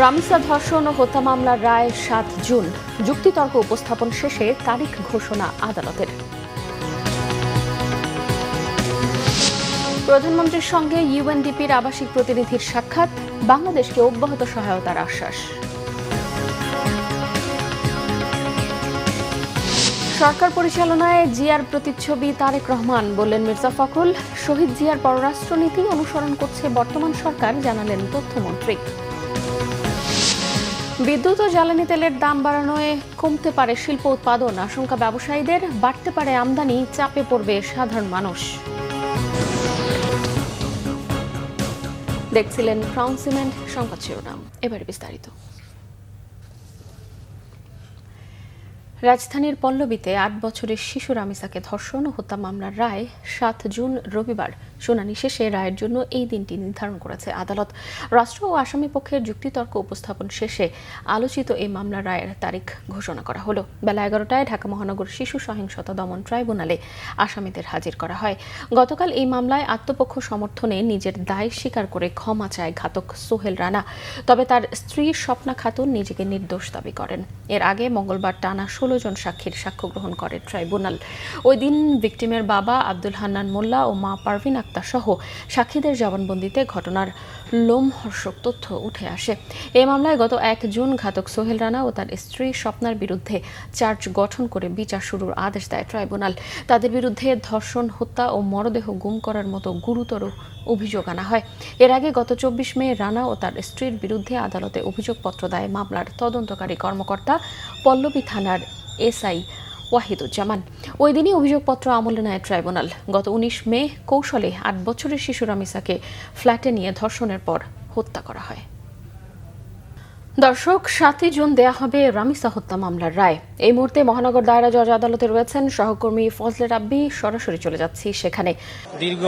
রামিসা ধর্ষণ ও হত্যা মামলার রায় ৭ জুন। যুক্তিতর্ক উপস্থাপন শেষে তারিখ ঘোষণা আদালতের। প্রধানমন্ত্রীর সঙ্গে ইউএনডিপির আবাসিক প্রতিনিধির সাক্ষাৎ, বাংলাদেশকে অব্যাহত সহায়তার আশ্বাস। সরকার পরিচালনায় জিয়ার প্রতিচ্ছবি তারেক রহমান, বললেন মির্জা ফখরুল। শহীদ জিয়ার পররাষ্ট্রনীতি অনুসরণ করছে বর্তমান সরকার, জানালেন তথ্যমন্ত্রী। বিদ্যুৎ ও জ্বালানি তেলের দাম বাড়ানোয় কমতে পারে শিল্প উৎপাদন, আশঙ্কা ব্যবসায়ীদের। বাড়তে পারে আমদানি, চাপে পড়বে সাধারণ মানুষ। দেখছিলেন ক্রাউন সিমেন্ট সংবাদ শিরোনাম, এবারে বিস্তারিত। রাজধানীর পল্লবীতে ৮ বছরের শিশু রামিসাকে ধর্ষণ ও হত্যা মামলার রায় ৭ জুন রবিবার শুনানি শেষে রায়ের জন্য এই দিনটি নির্ধারণ করেছে আদালত। রাষ্ট্র ও আসামি পক্ষের যুক্তিতর্ক উপস্থাপন শেষে আলোচিত এই মামলার রায়ের তারিখ ঘোষণা করা হলো। বেলা ১১টায় ঢাকা মহানগর শিশু সহিংসতা দমন ট্রাইব্যুনালে আসামিদের হাজির করা হয়। গতকাল এই মামলায় আত্মপক্ষ সমর্থনে নিজের দায় স্বীকার করে ক্ষমা চায় ঘাতক সোহেল রানা। তবে তার স্ত্রী স্বপ্না খাতুন নিজেকে নির্দোষ দাবি করেন। এর আগে মঙ্গলবার টানা ১৬ জন সাক্ষীর সাক্ষ্য গ্রহণ করে ট্রাইব্যুনাল। ওই দিন ভিকটিমের বাবা আব্দুল হান্নান মোল্লা ও মা পারভিন আক্তার সহ সাক্ষীদের জবানবন্দিতে ঘটনার লোমহর্ষক তথ্য উঠে আসে। এই মামলায় গত ১ জুন ঘাতক সোহেল রানা ও তার স্ত্রী স্বপ্নার বিরুদ্ধে চার্জ গঠন করে বিচার শুরুর আদেশ দেয় ট্রাইব্যুনাল। তাদের বিরুদ্ধে ধর্ষণ, হত্যা ও মরদেহ গুম করার মতো গুরুতর অভিযোগ আনা হয়। এর আগে গত ২৪ মে রানা ও তার স্ত্রীর বিরুদ্ধে আদালতে অভিযোগপত্র দেয় মামলার তদন্তকারী কর্মকর্তা পল্লবী থানার এসআই ওয়াহিদুজ্জামান। ওই দিনই অভিযোগপত্র আমলে নেয় ট্রাইব্যুনাল। গত ১৯ মে কৌশলে ৮ বছরের শিশু রামিসাকে ফ্ল্যাটে নিয়ে ধর্ষণের পর হত্যা করা হয়। দর্শক, ৭ জুন দেয়া হবে রামিসা হত্যা মামলার রায়। এই মুহূর্তে মহানগর দায়রা জজ আদালতে রয়েছেন সহকর্মী ফজলে রাব্বি। সরাসরি চলে যাচ্ছি সেখানে। দীর্ঘ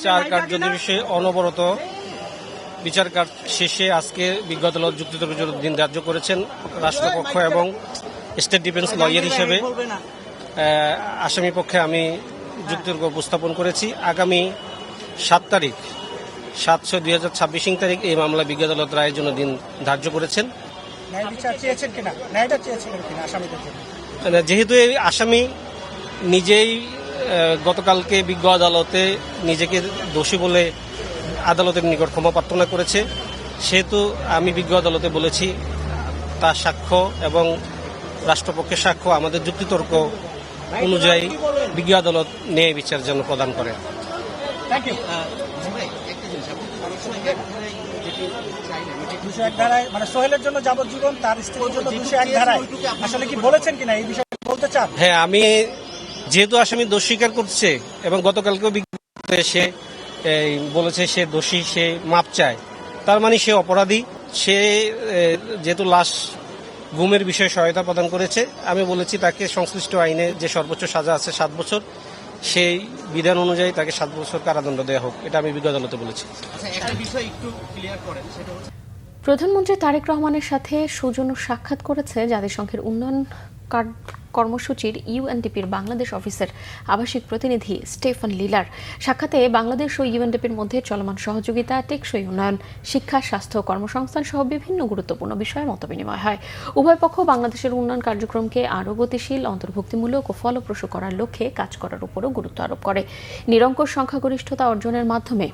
৪ কার্যদিবসে অনবরত বিচার কাজ শেষে আজকে বিজ্ঞ আদালত যুক্তিতর্কের জন্য দিন ধার্য করেছেন। রাষ্ট্রপক্ষ এবং স্টেট ডিফেন্স লয়ার হিসেবে আসামি পক্ষে আমি যুক্তিতর্ক উপস্থাপন করেছি। আগামী ৭ তারিখ ৭/৬/২০২৬ তারিখ এই মামলা বিজ্ঞ আদালত রায়ের জন্য দিন ধার্য করেছেন। যেহেতু এই আসামি নিজেই গতকালকে বিজ্ঞ আদালতে নিজেকে দোষী বলে আদালতের নিকট ক্ষমা প্রার্থনা করেছে, সেহেতু আমি বিজ্ঞ আদালতে বলেছি তার সাক্ষ্য এবং রাষ্ট্রপক্ষের সাক্ষ্য আমাদের যুক্তিতর্ক অনুযায়ী বিজ্ঞ আদালত ন্যায় বিচার যেন প্রদান করে। হ্যাঁ, আমি যেহেতু আসামি দোষ স্বীকার করছে এবং গতকালকেও বিজ্ঞপ্তিতে সে বলেছে সে দোষী, সে মাপ চায়, তার মানে সে অপরাধী। সে যেহেতু লাশ গুমের বিষয়ে সহায়তা প্রদান করেছে, আমি বলেছি তাকে সংশ্লিষ্ট আইনে যে সর্বোচ্চ সাজা আছে ৭ বছর, সেই বিধান অনুযায়ী তাকে ৭ বছর কারাদণ্ড দেওয়া হোক, এটা আমি বিজ্ঞ আদালতে বলেছি। প্রধানমন্ত্রী তারেক রহমানের সাথে সৌজন্য সাক্ষাৎ করেছে জাতিসংঘের উন্নয়ন কর্মসূচির ইউএনডিপির বাংলাদেশ অফিসের আবাসিক প্রতিনিধি স্টেফান লিলার। সাক্ষাতে বাংলাদেশ ও ইউএনডিপির মধ্যে চলমান সহযোগিতা, টেকসই উন্নয়ন, শিক্ষা, স্বাস্থ্য, কর্মসংস্থান সহ বিভিন্ন গুরুত্বপূর্ণ বিষয়ে মতবিনিময় হয়। উভয় পক্ষ বাংলাদেশের উন্নয়ন কার্যক্রমকে আরও গতিশীল, অন্তর্ভুক্তিমূলক ও ফলপ্রসূ করার লক্ষ্যে কাজ করার উপরও গুরুত্ব আরোপ করে। নিরঙ্কুশ সংখ্যাগরিষ্ঠতা অর্জনের মাধ্যমে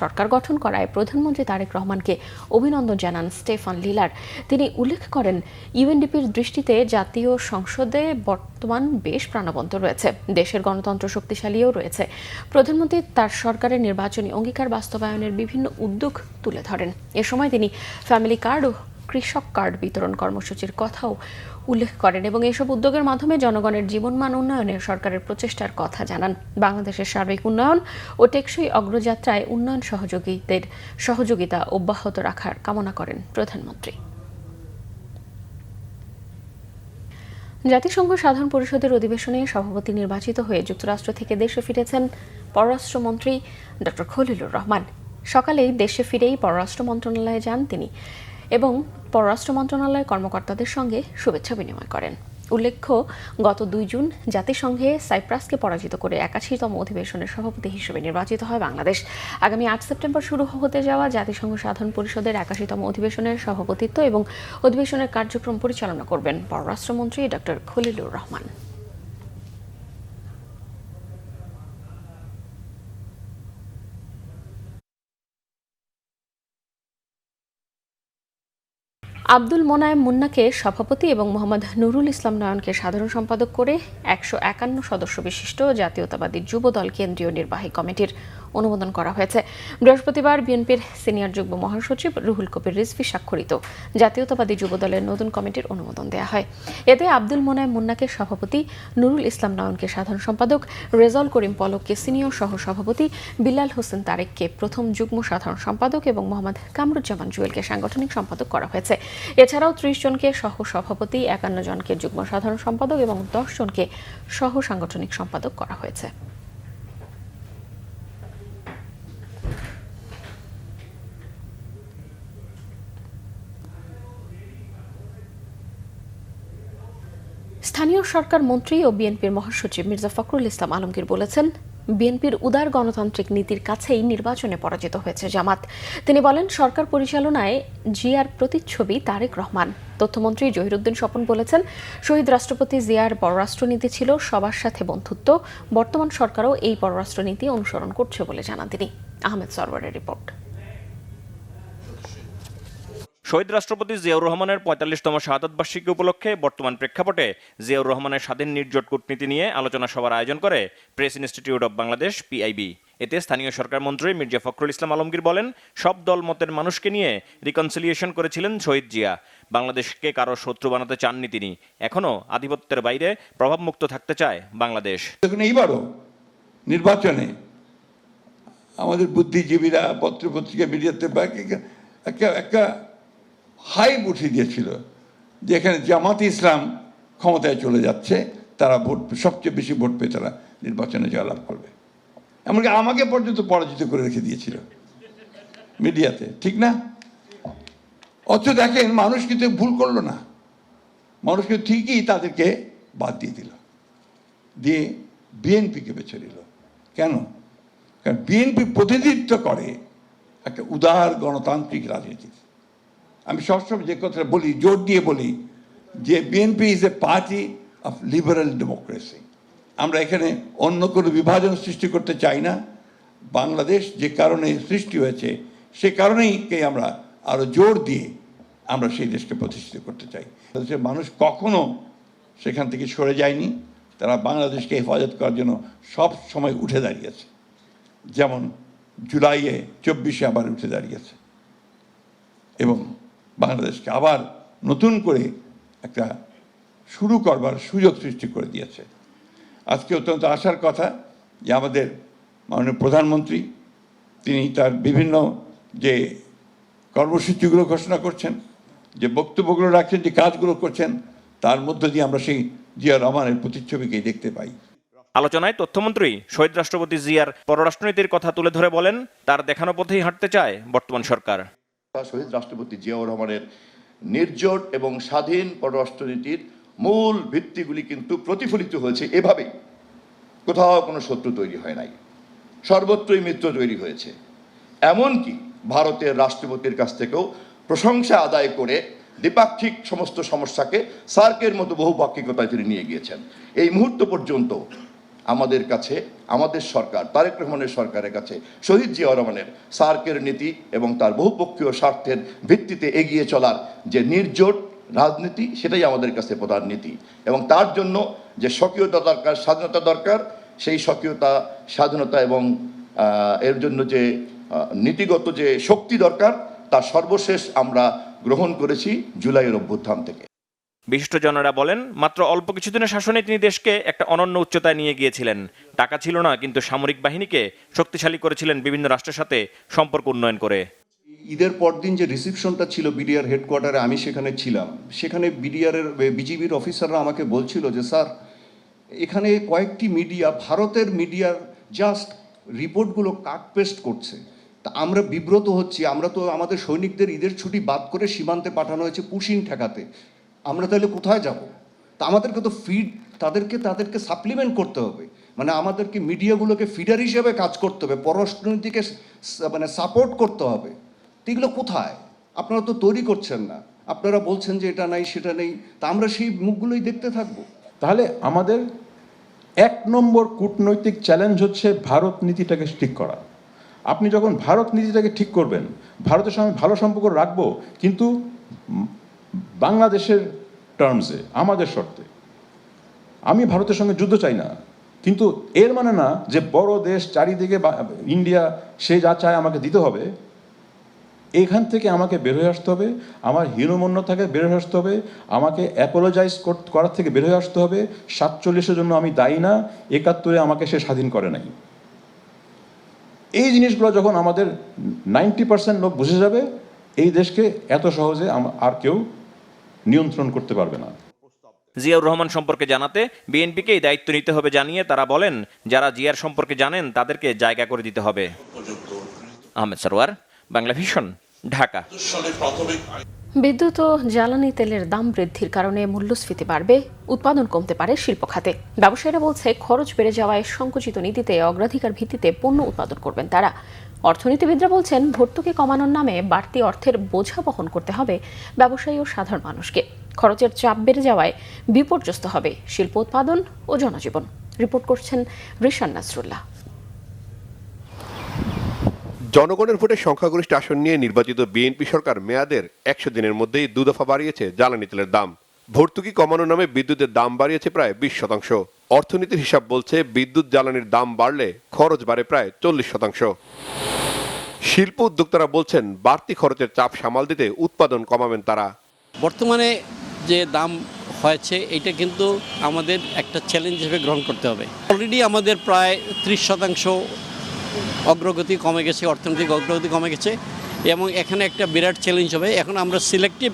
সরকার গঠন করায় প্রধানমন্ত্রী তারেক রহমানকে অভিনন্দন জানান স্টেফান লিলার। তিনি উল্লেখ করেন, ইউএনডিপির দৃষ্টিতে জাতীয় সংসদে বর্তমান বেশ প্রাণবন্ত রয়েছে, দেশের গণতন্ত্র শক্তিশালীও রয়েছে। প্রধানমন্ত্রী তার সরকারের নির্বাচনী অঙ্গীকার বাস্তবায়নের বিভিন্ন উদ্যোগ তুলে ধরেন। এ সময় তিনি ফ্যামিলি কার্ড ও কৃষক কার্ড বিতরণ কর্মসূচির কথাও উল্লেখ করেন এবং এসব উদ্যোগের মাধ্যমে জনগণের জীবনমান উন্নয়নে সরকারের প্রচেষ্টার কথা জানান। বাংলাদেশের সার্বিক উন্নয়ন ও টেকসই অগ্রযাত্রায় উন্নয়ন সহযোগিতা অব্যাহত রাখার কামনা করেন প্রধানমন্ত্রী। জাতিসংঘ সাধারণ পরিষদের অধিবেশনে সভাপতি নির্বাচিত হয়ে যুক্তরাষ্ট্র থেকে দেশে ফিরেছেন পররাষ্ট্রমন্ত্রী ড. খলিলুর রহমান। সকালেই দেশে ফিরেই পররাষ্ট্র মন্ত্রণালয়ে যান তিনি এবং পররাষ্ট্র মন্ত্রণালয়ের কর্মকর্তাদের সঙ্গে শুভেচ্ছা বিনিময় করেন। উল্লেখ্য, গত 2 জুন জাতিসংঘে সাইপ্রাসকে পরাজিত করে 81তম অধিবেশনের সভাপতি হিসেবে নির্বাচিত হয় বাংলাদেশ। আগামী 8 সেপ্টেম্বর শুরু হতে যাওয়া জাতিসংঘ সাধারণ পরিষদের 81তম অধিবেশনের সভাপতিত্ব এবং অধিবেশনের কার্যক্রম পরিচালনা করবেন পররাষ্ট্রমন্ত্রী ডক্টর খলিলুর রহমান। আব্দুল মোনায়েম মুন্নাকে সভাপতি এবং মোহাম্মদ নুরুল ইসলাম নয়নকে সাধারণ সম্পাদক করে 151 সদস্য বিশিষ্ট জাতীয়তাবাদী যুবদল কেন্দ্রীয় নির্বাহী কমিটির অনুমোদন করা হয়েছে। বৃহস্পতিবার বিএনপির সিনিয়র যুগ্ম মহাসচিব রুহুল কবির রিজভী স্বাক্ষরিত জাতীয়তাবাদী যুবদলের নতুন কমিটির অনুমোদন দেওয়া হয়। এতে আব্দুল মোনায়েম মুন্নাকে সভাপতি, নুরুল ইসলাম নয়নকে সাধারণ সম্পাদক, রেজাউল করিম পলককে সিনিয়র সহ সভাপতি, বিলাল হোসেন তারেককে প্রথম যুগ্ম সাধারণ সম্পাদক এবং মোহাম্মদ কামরুজ্জামান জুয়েলকে সাংগঠনিক সম্পাদক করা হয়েছে। এছাড়াও 30 জনকে সহ সভাপতি, 51 জনকে যুগ্ম সাধারণ সম্পাদক এবং 10 জনকে সহ সাংগঠনিক সম্পাদক করা হয়েছে। স্থানীয় সরকার মন্ত্রী ও বিএনপির মহাসচিব মির্জা ফখরুল ইসলাম আলমগীর বলেছেন, বিএনপির উদার গণতান্ত্রিক নীতির কাছেই নির্বাচনে পরাজিত হয়েছে জামাত। তিনি বলেন, সরকার পরিচালনায় জিয়ার প্রতিচ্ছবি তারেক রহমান। তথ্যমন্ত্রী জহিরুদ্দিন স্বপন বলেছেন, শহীদ রাষ্ট্রপতি জিয়ার পররাষ্ট্রনীতি ছিল সবার সাথে বন্ধুত্ব। বর্তমান সরকারও এই পররাষ্ট্রনীতি অনুসরণ করছে বলে জানান তিনি। আহমেদ সরওয়ারের রিপোর্ট। শহীদ রাষ্ট্রপতি জিয়াউর রহমানের 45তম শাহাদাত বার্ষিকী উপলক্ষে বর্তমান প্রেক্ষাপটে জিয়াউর রহমানের স্বাধীন নির্জোট কূটনীতি নিয়ে আলোচনা সভার আয়োজন করে press institute of Bangladesh PIB। এতে স্থানীয় সরকার মন্ত্রী মির্জা ফখরুল ইসলাম আলমগীর বলেন, সব দল মতের মানুষকে নিয়ে রিকনসিলিয়েশন করেছিলেন শহীদ জিয়া। বাংলাদেশকে কারো শত্রু বানাতে চাননি তিনি। এখনো আধিপত্যের বাইরে প্রভাবমুক্ত থাকতে চায় বাংলাদেশ। এইবারও নির্বাচনে আমাদের বুদ্ধিজীবীরা, পত্রপত্রিকা, মিডিয়াতে একটা হাইপ উঠে দিয়েছিল যে এখানে জামাত ইসলাম ক্ষমতায় চলে যাচ্ছে, তারা সবচেয়ে বেশি ভোট পেয়ে তারা নির্বাচনে জয়লাভ করবে। এমনকি আমাকে পর্যন্ত পরাজিত করে রেখে দিয়েছিল মিডিয়াতে, ঠিক না? অথচ দেখেন, মানুষ কিন্তু ভুল করলো না, মানুষ কিন্তু ঠিকই তাদেরকে বাদ দিয়ে দিল, দিয়ে বিএনপিকে বেছে নিল। কেন? কারণ বিএনপি প্রতিনিধিত্ব করে একটা উদার গণতান্ত্রিক রাজনীতি। আমি সবসময় যে কথা বলি, জোর দিয়ে বলি, যে BNP is a party of liberal democracy. আমরা এখানে অন্য কোনো বিভাজন সৃষ্টি করতে চাই না। বাংলাদেশ যে কারণে সৃষ্টি হয়েছে, সে কারণেই আমরা আরো জোর দিয়ে আমরা সেই দেশকে প্রতিষ্ঠিত করতে চাই। বাংলাদেশের মানুষ কখনো সেখান থেকে সরে যায়নি। তারা বাংলাদেশকে হেফাজত করার জন্য সব সময় উঠে দাঁড়িয়েছে। যেমন জুলাইয়ে 24-এ আবার উঠে দাঁড়িয়েছে এবং বাংলাদেশকে আবার নতুন করে একটা শুরু করবার সুযোগ সৃষ্টি করে দিয়েছে। আজকে অত্যন্ত আশার কথা যে আমাদের মাননীয় প্রধানমন্ত্রী, তিনি তার বিভিন্ন যে কর্মসূচিগুলো ঘোষণা করছেন, যে বক্তব্যগুলো রাখছেন, যে কাজগুলো করছেন, তার মধ্য দিয়ে আমরা সেই জিয়া রহমানের প্রতিচ্ছবিকে দেখতে পাই। আলোচনায় তথ্যমন্ত্রী শহীদ রাষ্ট্রপতি জিয়ার পররাষ্ট্রনীতির কথা তুলে ধরে বলেন, তার দেখানো পথেই হাঁটতে চায় বর্তমান সরকার। শহীদ রাষ্ট্রপতি জিয়াউর রহমানের নির্জোট এবং স্বাধীন পররাষ্ট্রনীতির মূল ভিত্তিগুলি কিন্তু প্রতিফলিত হয়েছে এভাবেই। কোথাও কোনো শত্রু তৈরি হয় নাই, সর্বত্রই মিত্র তৈরি হয়েছে। এমনকি ভারতের রাষ্ট্রপতির কাছ থেকেও প্রশংসা আদায় করে দ্বিপাক্ষিক সমস্ত সমস্যাকে সার্কের মতো বহুপাক্ষিকতায় তিনি নিয়ে গিয়েছেন। এই মুহূর্ত পর্যন্ত আমাদের কাছে, আমাদের সরকার, তারেক রহমানের সরকারের কাছে শহীদ জিয়া রহমানের সার্কের নীতি এবং তার বহুপক্ষীয় স্বার্থের ভিত্তিতে এগিয়ে চলার যে নির্জোট রাজনীতি, সেটাই আমাদের কাছে প্রধান নীতি। এবং তার জন্য যে স্বকীয়তা দরকার, স্বাধীনতা দরকার, সেই স্বকীয়তা, স্বাধীনতা এবং এর জন্য যে নীতিগত যে শক্তি দরকার, তার সর্বশেষ আমরা গ্রহণ করেছি জুলাইয়ের অভ্যুত্থান থেকে। বিশিষ্টজনেরা বলেন, মাত্র অল্প কিছুদিনের শাসনে তিনি দেশকে একটা অনন্য উচ্চতায় নিয়ে গিয়েছিলেন। টাকা ছিল না, কিন্তু সামরিক বাহিনীকে শক্তিশালী করেছিলেন বিভিন্ন রাষ্ট্রের সাথে সম্পর্ক উন্নয়ন করে। ঈদের পরদিন যে রিসেপশনটা ছিল বিডিআর হেডকোয়ার্টারে, আমি সেখানে ছিলাম। সেখানে বিজিবির অফিসাররা আমাকে বলছিল যে স্যার, এখানে কয়েকটি মিডিয়া, ভারতের মিডিয়ার জাস্ট রিপোর্টগুলো কাট পেস্ট করছে। তা আমরা বিব্রত হচ্ছি। আমরা তো আমাদের সৈনিকদের ঈদের ছুটি বাদ করে সীমান্তে পাঠানো হয়েছে পুশিং ঠেকাতে। আমরা তাহলে কোথায় যাব? তা আমাদেরকে তো তাদেরকে সাপ্লিমেন্ট করতে হবে, মানে আমাদেরকে মিডিয়াগুলোকে ফিডার হিসেবে কাজ করতে হবে, পররাষ্ট্রনীতিকে মানে সাপোর্ট করতে হবে। তো এগুলো কোথায়? আপনারা তো তৈরি করছেন না, আপনারা বলছেন যে এটা নাই সেটা নেই, তা আমরা সেই মুখগুলোই দেখতে থাকবো। তাহলে আমাদের 1 নম্বর কূটনৈতিক চ্যালেঞ্জ হচ্ছে ভারত নীতিটাকে ঠিক করা। আপনি যখন ভারত নীতিটাকে ঠিক করবেন, ভারতের সঙ্গে ভালো সম্পর্ক রাখবো, কিন্তু বাংলাদেশের টার্মসে, আমাদের শর্তে। আমি ভারতের সঙ্গে যুদ্ধ চাই না, কিন্তু এর মানে না যে বড় দেশ চারিদিকে ইন্ডিয়া সে যা চায় আমাকে দিতে হবে। এখান থেকে আমাকে বের হয়ে আসতে হবে, আমার হীনমন্য থেকে বের হয়ে আসতে হবে, আমাকে অ্যাপোলোজাইজ করার থেকে বের হয়ে আসতে হবে। 47-এর জন্য আমি দায়ী না, 71-এ আমাকে সে স্বাধীন করে নাই। এই জিনিসগুলো যখন আমাদের 90% লোক বুঝে যাবে, এই দেশকে এত সহজে আর কেউ নিয়ন্ত্রণ করতে পারবে না। জিয়াউর রহমান সম্পর্কে জানাতে বিএনপিকে এই দায়িত্ব নিতে হবে জানিয়ে তারা বলেন, যারা জিয়ার সম্পর্কে জানেন তাদেরকে জায়গা করে দিতে হবে। আহমেদ সরওয়ার, বাংলা ভিশন, ঢাকা। বিদ্যুৎ ও জ্বালানি তেলের দাম বৃদ্ধির কারণে মূল্যস্ফীতি বাড়বে, উৎপাদন কমতে পারে শিল্প খাতে। ব্যবসায়ীরা বলছে, খরচ বেড়ে যাওয়ায় সংকুচিত নীতিতে অগ্রাধিকার ভিত্তিতে পণ্য উৎপাদন করবেন তারা। অর্থনীতিবিদরা বলছেন, ভর্তুকি কমানোর নামে বাড়তি অর্থের বোঝা বহন করতে হবে ব্যবসায়ী ও সাধারণ মানুষকে। খরচের চাপ বেড়ে যাওয়ায় বিপর্যস্ত হবে শিল্প উৎপাদন ও জনজীবন। রিপোর্ট করছেন রিশান নাসরুল্লাহ। জনগণের ভোটে সংখ্যাগরিষ্ঠ আসন নিয়ে নির্বাচিত বিএনপি সরকার মেয়াদের 100 দিনের মধ্যেই 2 দফা বাড়িয়েছে জ্বালানি তেলের দাম। ভর্তুকি কমানোর নামে বিদ্যুতের দাম বাড়িয়েছে প্রায় 20%। অর্থনীতির হিসাব বলছে, বিদ্যুৎ জ্বালানির দাম বাড়লে খরচ বাড়ে প্রায় 40%। শিল্প উদ্যোক্তারা বলছেন, বাড়তি খরচের চাপ সামাল দিতে উৎপাদন কমাবেন তারা। বর্তমানে যে দাম হয়েছে এটা কিন্তু আমাদের একটা চ্যালেঞ্জ হিসেবে গ্রহণ করতে হবে। অলরেডি আমাদের প্রায় 30% অগ্রগতি কমে গেছে, অর্থনৈতিক অগ্রগতি কমে গেছে, এবং এখানে একটা বিরাট চ্যালেঞ্জ হবে। এখন আমরা সিলেক্টিভ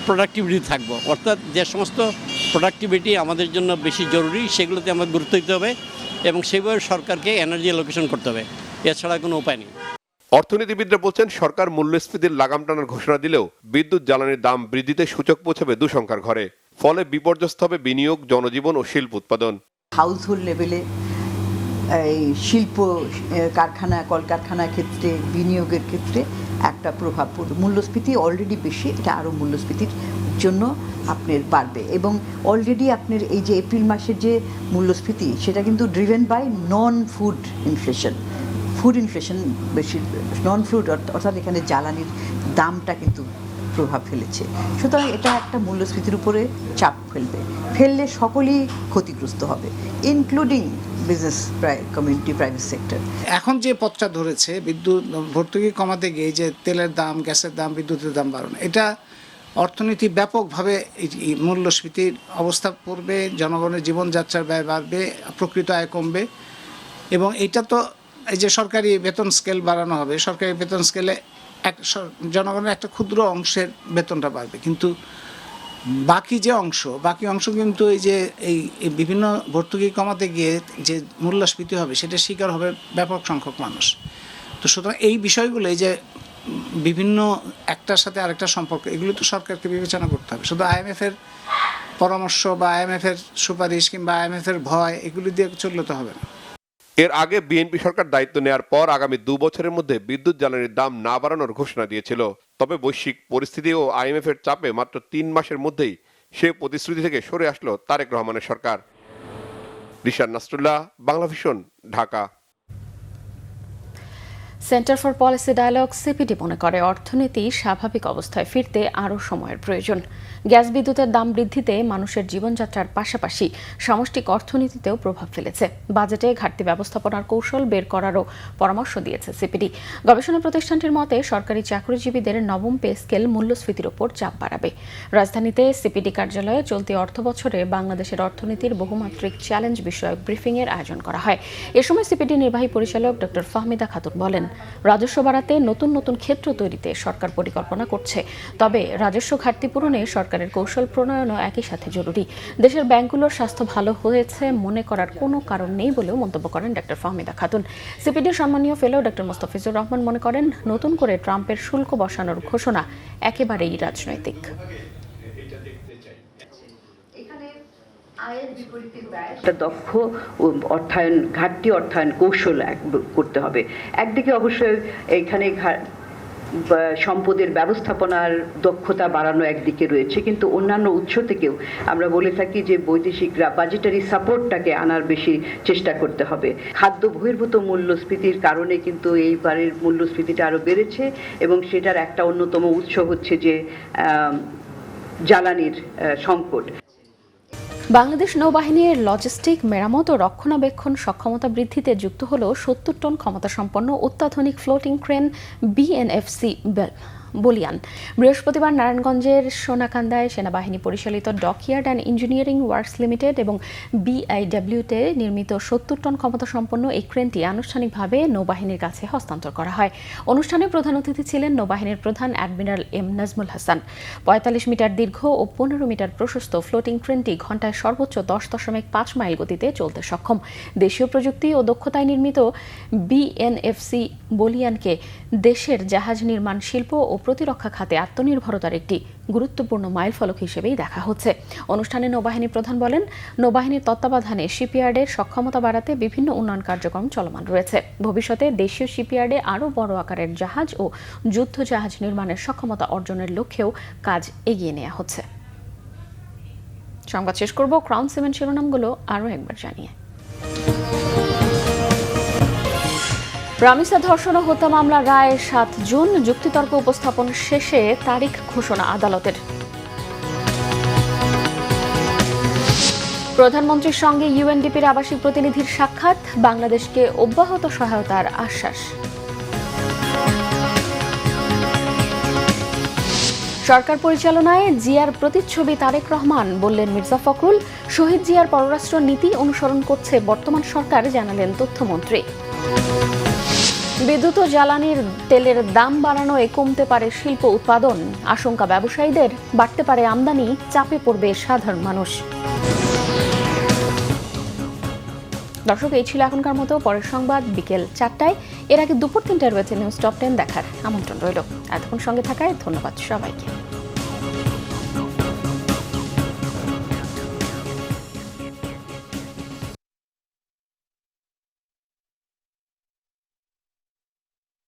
প্রোডাক্টিভিটি থাকবো, অর্থাৎ যে সমস্ত প্রোডাক্টিভিটি আমাদের জন্য বেশি জরুরি সেগুলোতে আমাদের গুরুত্ব দিতে হবে, এবং সেভাবে সরকারকে এনার্জি অ্যালোকেশন করতে হবে, এছাড়া কোনো উপায় নেই। অর্থনীতিবিদরা বলছেন, সরকার মূল্যস্ফীতির লাগাম টানার ঘোষণা দিলেও বিদ্যুৎ জ্বালানির দাম বৃদ্ধিতে সূচক পৌঁছাবে 2 সংখ্যার ঘরে। ফলে বিপর্যস্ত হবে বিনিয়োগ, জনজীবন ও শিল্প উৎপাদন। হাউসহোল্ড লেভেলে এই শিল্প কারখানা, কলকারখানার ক্ষেত্রে, বিনিয়োগের ক্ষেত্রে একটা প্রভাব পড়বে। মূল্যস্ফীতি অলরেডি বেশি, এটা আরও মূল্যস্ফীতির জন্য আপনার বাড়বে। এবং অলরেডি আপনার এই যে এপ্রিল মাসের যে মূল্যস্ফীতি, সেটা কিন্তু driven by non food inflation. Food inflation বেশি, নন ফুড অর্থাৎ এখানে জ্বালানির দামটা কিন্তু প্রভাব ফেলেছে। সুতরাং এটা একটা মূল্যস্ফীতির উপরে চাপ ফেললে সকলেই ক্ষতিগ্রস্ত হবে, including business community, private sector. এখন যে পথটা ধরেছে বিদ্যুৎ ভর্তুকি কমাতে গিয়ে, যে তেলের দাম, গ্যাসের দাম, বিদ্যুতের দাম বাড়ানো, এটা অর্থনীতি ব্যাপকভাবে মূল্যস্ফীতির অবস্থা পড়বে, জনগণের জীবনযাত্রার ব্যয় বাড়বে, প্রকৃত আয় কমবে। এবং এটা তো এই যে সরকারি বেতন স্কেল বাড়ানো হবে, সরকারি বেতন স্কেলে জনগণের একটা ক্ষুদ্র অংশের বেতনটা বাড়বে, কিন্তু বাকি অংশ কিন্তু এই বিভিন্ন ভর্তুকি কমাতে গিয়ে যে মূল্যস্ফীতি হবে সেটা শিকার হবে ব্যাপক সংখ্যক মানুষ। তো সুতরাং এই বিষয়গুলো, এই যে বিভিন্ন একটার সাথে আরেকটা সম্পর্ক, এগুলো তো সরকারকে বিবেচনা করতে হবে। শুধু IMF-এর পরামর্শ বা IMF-এর সুপারিশ কিংবা IMF-এর ভয়, এগুলি দিয়ে চললে তো হবে না। এর আগে বিএনপি সরকার দায়িত্ব নেওয়ার পর আগামী 2 বছরের মধ্যে বিদ্যুৎ জ্বালানির দাম না বাড়ানোর ঘোষণা দিয়েছিল। তবে বৈশ্বিক পরিস্থিতি ও IMF-এর চাপে মাত্র 3 মাসের মধ্যেই সে প্রতিশ্রুতি থেকে সরে আসলো তারেক রহমানের সরকার। Rishan Nasrullah, Bangla Vision, Dhaka. Centre for Policy Dialogue CPD মনে করে, অর্থনীতি স্বাভাবিক অবস্থায় ফিরতে আরও সময়ের প্রয়োজন। গ্যাস বিদ্যুতের দাম বৃদ্ধিতে মানুষের জীবনযাত্রার পাশাপাশি সামষ্টিক অর্থনীতিতেও প্রভাব ফেলেছে। বাজেটে ঘাটতি ব্যবস্থাপনার কৌশল বের করারও পরামর্শ দিয়েছে সিপিডি। গবেষণা প্রতিষ্ঠানটির মতে, সরকারি চাকরিজীবীদের নবম পে স্কেল মূল্যস্ফীতির ওপর চাপ বাড়াবে। রাজধানীতে সিপিডি কার্যালয়ে চলতি অর্থবছরে বাংলাদেশের অর্থনীতির বহুমাত্রিক চ্যালেঞ্জ বিষয়ক ব্রিফিংয়ের আয়োজন করা হয়। এ সময় সিপিডি নির্বাহী পরিচালক ডক্টর ফাহমিদা খাতুন বলেন, রাজস্ব বাড়াতে নতুন নতুন ক্ষেত্র তৈরিতে সরকার পরিকল্পনা করছে, তবে রাজস্ব ঘাটতি পূরণে সরকারের কৌশল প্রণয়নও একই সাথে জরুরি। দেশের ব্যাংকগুলোর স্বাস্থ্য ভালো হয়েছে মনে করার কোনো কারণ নেই বলেও মন্তব্য করেন ডক্টর ফাহমিদা খাতুন। সিপিডির সম্মানীয় ফেলো ডক্টর মোস্তাফিজুর রহমান মনে করেন, নতুন করে ট্রাম্পের শুল্ক বসানোর ঘোষণা একেবারেই রাজনৈতিক। একটা দক্ষ অর্থায়ন ঘাটতি অর্থায়ন কৌশল করতে হবে। একদিকে অবশ্যই এখানে সম্পদের ব্যবস্থাপনার দক্ষতা বাড়ানো একদিকে রয়েছে, কিন্তু অন্যান্য উৎস থেকেও আমরা বলে থাকি যে বৈদেশিকরা বাজেটারি সাপোর্টটাকে আনার বেশি চেষ্টা করতে হবে। খাদ্য বহির্ভূত মূল্যস্ফীতির কারণে কিন্তু এইবারের মূল্যস্ফীতিটা আরো বেড়েছে এবং সেটার একটা অন্যতম উৎস হচ্ছে যে জ্বালানির সংকট। বাংলাদেশ নৌবাহিনীর লজিস্টিক, মেরামত ও রক্ষণাবেক্ষণ সক্ষমতা বৃদ্ধিতে যুক্ত হল 70 টন ক্ষমতাসম্পন্ন অত্যাধুনিক ফ্লোটিং ক্রেন বিএনএফসি বলিয়ান। বৃহস্পতিবার নারায়ণগঞ্জের সোনাকান্দায় সেনাবাহিনী পরিচালিত dockyard and engineering works limited এবং বিআইডব্লিউতে নির্মিত 70 টন ক্ষমতাসম্পন্ন এই ক্রেনটি আনুষ্ঠানিকভাবে নৌবাহিনীর কাছে হস্তান্তর করা হয়। অনুষ্ঠানে প্রধান অতিথি ছিলেন নৌবাহিনীর প্রধান admiral M Najmul Hasan. ৪৫ metre দীর্ঘ ও ১৫ মিটার প্রশস্ত ফ্লোটিং ক্রেনটি ঘণ্টায় সর্বোচ্চ 10.5 মাইল গতিতে চলতে সক্ষম। দেশীয় প্রযুক্তি ও দক্ষতায় নির্মিত বিএনএফসি বলিয়ানকে দেশের জাহাজ নির্মাণ শিল্প ও প্রতিরক্ষা খাতে আত্মনির্ভরতার একটি গুরুত্বপূর্ণ মাইলফলক হিসেবেই দেখা হচ্ছে। অনুষ্ঠানে নৌবাহিনী প্রধান বলেন, নৌবাহিনীর তত্ত্বাবধানে শিপইয়ার্ডের সক্ষমতা বাড়াতে বিভিন্ন উন্নয়ন কার্যক্রম চলমান রয়েছে। ভবিষ্যতে দেশীয় শিপইয়ার্ডে আরও বড় আকারের জাহাজ ও যুদ্ধ জাহাজ নির্মাণের সক্ষমতা অর্জনের লক্ষ্যেও কাজ এগিয়ে নেওয়া হচ্ছে। সংবাদ শেষ করব ক্রাউন সিমেন্ট শিরোনামগুলো আরও একবার জানিয়ে। রামিসা ধর্ষণ ও হত্যা মামলার রায় 7 জুন। যুক্তিতর্ক উপস্থাপন শেষে তারিখ ঘোষণা আদালতের। প্রধানমন্ত্রীর সঙ্গে ইউএনডিপির আবাসিক প্রতিনিধির সাক্ষাৎ, বাংলাদেশকে অব্যাহত সহায়তার আশ্বাস। সরকার পরিচালনায় জিয়ার প্রতিচ্ছবি তারেক রহমান, বললেন মির্জা ফখরুল। শহীদ জিয়ার পররাষ্ট্র নীতি অনুসরণ করছে বর্তমান সরকার, জানালেন তথ্যমন্ত্রী। বিদ্যুৎ ও জ্বালানির তেলের দাম বাড়ানোয় কমতে পারে শিল্প উৎপাদন, আশঙ্কা ব্যবসায়ীদের। বাড়তে পারে আমদানি, চাপে পড়বে সাধারণ মানুষ। দর্শক, এই ছিল এখনকার মতো। পরের সংবাদ বিকেল 4টায়। এর আগে দুপুর 3টায় রয়েছে নিউজ টপ 10 দেখার আমন্ত্রণ রইল। এতক্ষণ সঙ্গে থাকায় ধন্যবাদ সবাইকে।